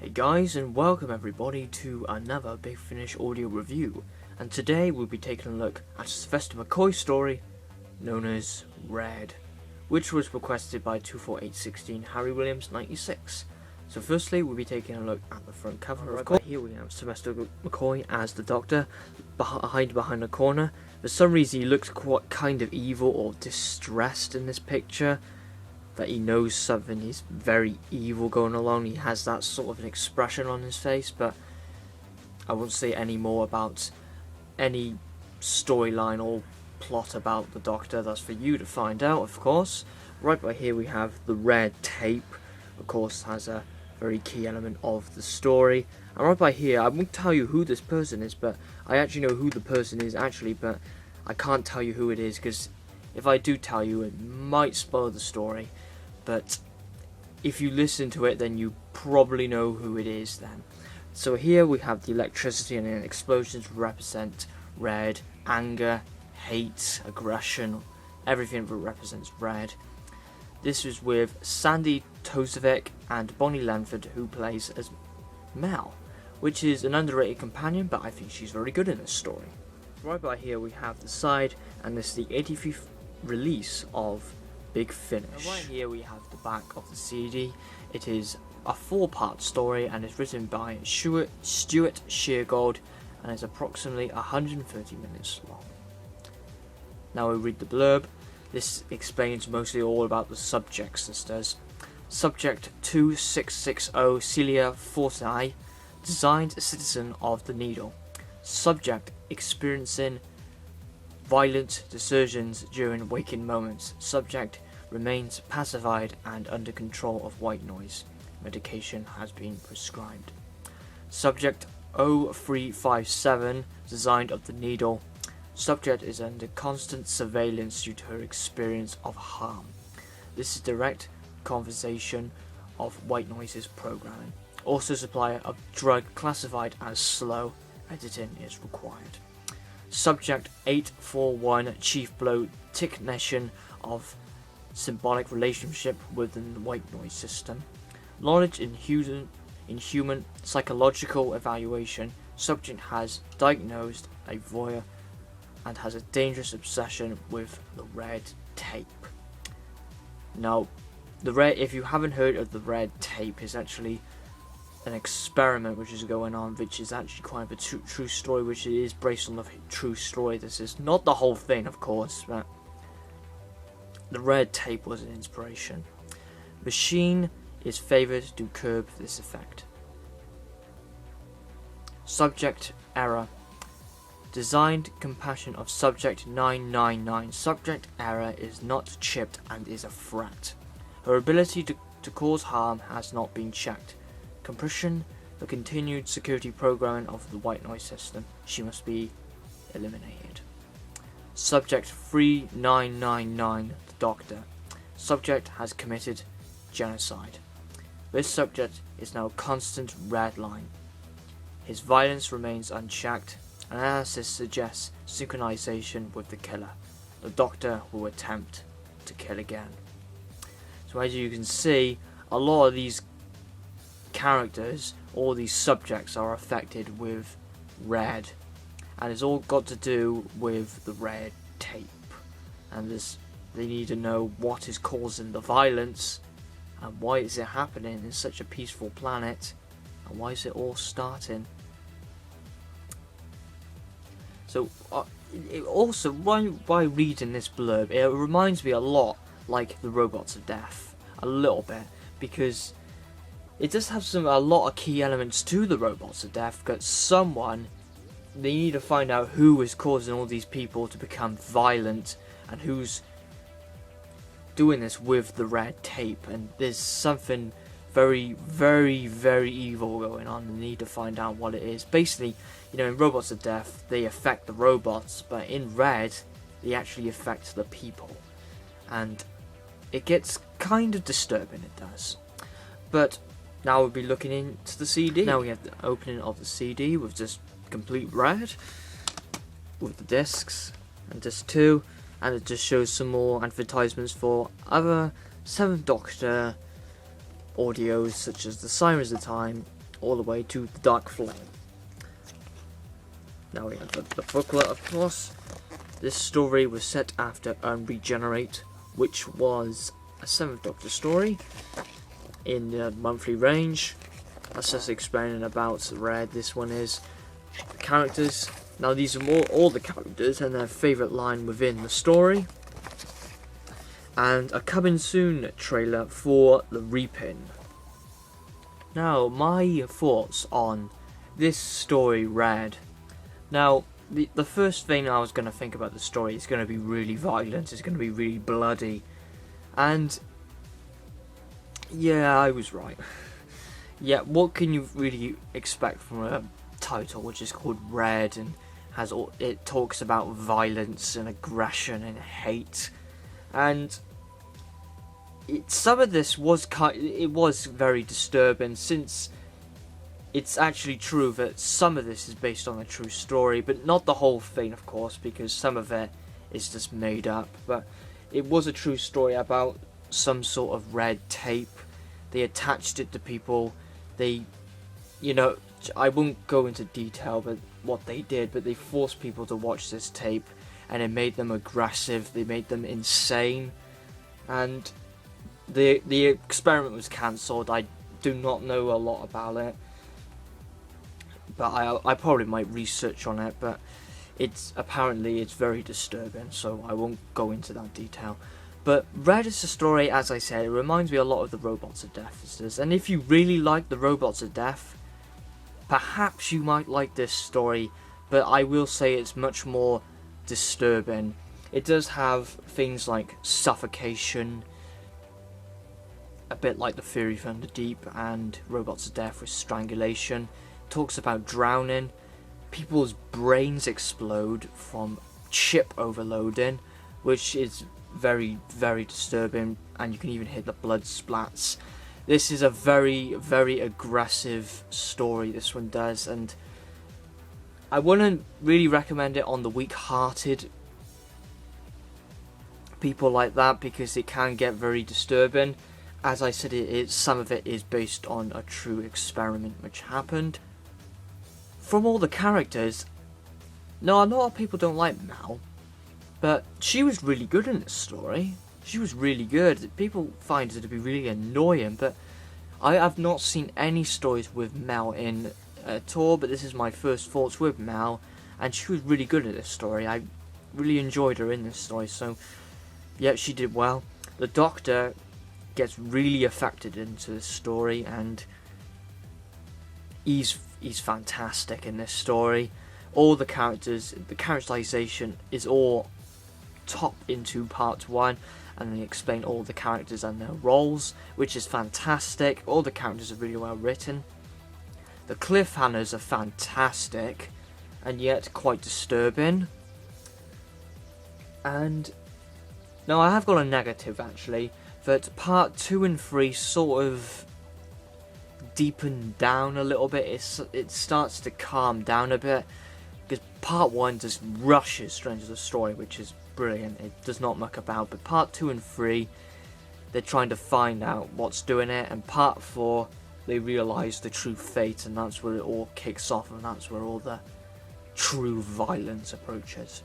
Hey guys, and welcome everybody to another Big Finish audio review, and today we'll be taking a look at a Sylvester McCoy story known as Red, which was requested by 24816 Harry Williams 96. So firstly we'll be taking a look at the front cover. Of course, here we have Sylvester McCoy as the Doctor, behind a corner. For some reason he looks quite kind of evil or distressed in this picture, that he knows something is very evil going along. He has that sort of an expression on his face, but I won't say any more about any storyline or plot about the Doctor. That's for you to find out, of course. Right by here we have the red tape, of course has a very key element of the story. And right by here, I won't tell you who this person is, but I actually know who the person is actually, but I can't tell you who it is, because if I do tell you, it might spoil the story. But if you listen to it, then you probably know who it is then. So here we have the electricity and the explosions represent red, anger, hate, aggression, everything that represents red. This is with Sandy Tosevic and Bonnie Lenford, who plays as Mel, which is an underrated companion, but I think she's very good in this story. Right by here we have the side, and this is the 85th release of Big Finish. Now right here we have the back of the CD. It is a 4-part story and is written by Stuart Sheargold and is approximately 130 minutes long. Now we read the blurb. This explains mostly all about the subjects. This does. Subject 2660 Celia Forsyth, designed citizen of the Needle. Subject experiencing violent desertions during waking moments. Subject remains pacified and under control of white noise. Medication has been prescribed. Subject 0357, designed of the Needle. Subject is under constant surveillance due to her experience of harm. This is direct conversation of white noise's programming. Also supplier of drug classified as slow. Editing is required. Subject 841, Chief Blow, technician of symbolic relationship within the white noise system. Knowledge in human psychological evaluation. Subject has diagnosed a voyeur and has a dangerous obsession with the red tape. Now, if you haven't heard of the red tape, is actually an experiment which is going on, which is actually quite a true story, which is based on the true story. This is not the whole thing, of course, but the red tape was an inspiration. Machine is favoured to curb this effect. Subject error. Designed compassion of Subject 999. Subject error is not chipped and is a threat. Her ability to cause harm has not been checked. Compression, the continued security programming of the white noise system. She must be eliminated. Subject 3999, the Doctor. Subject has committed genocide. This subject is now a constant red line. His violence remains unchecked. Analysis suggests synchronization with the killer. The Doctor will attempt to kill again. So as you can see, a lot of these characters, all these subjects are affected with red, and it's all got to do with the red tape, and they need to know what is causing the violence and why is it happening in such a peaceful planet, and why is it all starting. So it also, by reading this blurb, it reminds me a lot like the Robots of Death, a little bit, because it does have a lot of key elements to the Robots of Death, because they need to find out who is causing all these people to become violent and who's doing this with the red tape, and there's something very, very, very evil going on, and they need to find out what it is. Basically, in Robots of Death, they affect the robots, but in Red, they actually affect the people. And it gets kind of disturbing, it does. But now we'll be looking into the CD. Now we have the opening of the CD with just complete red, with the discs, and disc 2, and it just shows some more advertisements for other 7th Doctor audios, such as the Sirens of Time, all the way to the Dark Flame. Now we have the booklet, of course. This story was set after Unregenerate, which was a 7th Doctor story in the monthly range. That's just explaining about Red. This one is the characters. Now these are all the characters and their favourite line within the story. And a coming soon trailer for The Reaping. Now, my thoughts on this story, Red. Now, the first thing I was going to think about the story is going to be really violent, it's going to be really bloody. And, yeah, I was right. Yeah, what can you really expect from a title which is called Red and it talks about violence and aggression and hate, and some of this was very disturbing, since it's actually true that some of this is based on a true story, but not the whole thing, of course, because some of it is just made up. But it was a true story about some sort of red tape. They attached it to people. They, I won't go into detail but what they did, but they forced people to watch this tape, and it made them aggressive, they made them insane, and the experiment was cancelled. I do not know a lot about it, but I probably might research on it, but it's very disturbing, so I won't go into that detail. But Red is a story, as I said, it reminds me a lot of the Robots of Death, and if you really like the Robots of Death, perhaps you might like this story, but I will say it's much more disturbing. It does have things like suffocation, a bit like the Fury from the Deep and Robots of Death with strangulation. It talks about drowning, people's brains explode from chip overloading, which is very, very disturbing, and you can even hear the blood splats. This is a very, very aggressive story, this one does, and I wouldn't really recommend it on the weak-hearted people like that, because it can get very disturbing. As I said, some of it is based on a true experiment which happened. From all the characters, no, a lot of people don't like Mal, but she was really good in this story. She was really good. People find her to be really annoying, but I have not seen any stories with Mel in at all, but this is my first thoughts with Mel, and she was really good at this story. I really enjoyed her in this story, so yeah, she did well. The Doctor gets really affected into this story, and he's fantastic in this story. All the characters, the characterization is all top into part 1, and they explain all the characters and their roles, which is fantastic. All the characters are really well written. The cliffhangers are fantastic, and yet quite disturbing. And no, I have got a negative actually, that part 2 and 3 sort of deepen down a little bit. It starts to calm down a bit, because part 1 just rushes straight into the story, which is brilliant. It does not muck about. But part 2 and 3, they're trying to find out what's doing it, and part 4, they realise the true fate, and that's where it all kicks off, and that's where all the true violence approaches.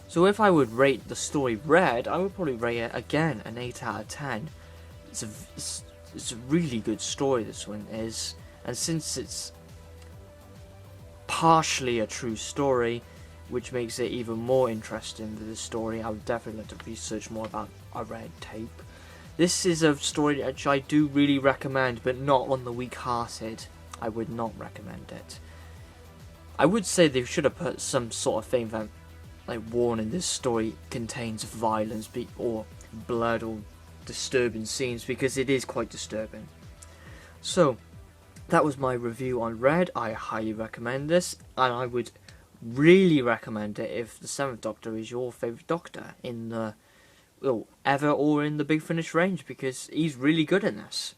So if I would rate the story Red, I would probably rate it again an 8 out of 10. It's a really good story, this one is, and since it's partially a true story, which makes it even more interesting than the story, I would definitely like to research more about a red tape. This is a story which I do really recommend, but not on the weak-hearted. I would not recommend it. I would say they should have put some sort of thing that, like, warning this story contains violence or blood or disturbing scenes, because it is quite disturbing. So, that was my review on Red. I highly recommend this, and I would really recommend it if the Seventh Doctor is your favourite Doctor in the ever or in the Big Finish range, because he's really good in this.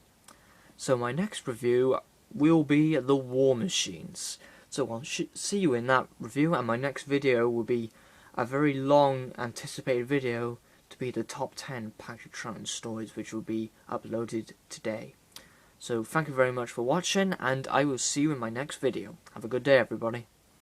So my next review will be The War Machines. So I'll see you in that review, and my next video will be a very long anticipated video to be the top 10 Patrick Troughton stories, which will be uploaded today. So thank you very much for watching, and I will see you in my next video. Have a good day, everybody.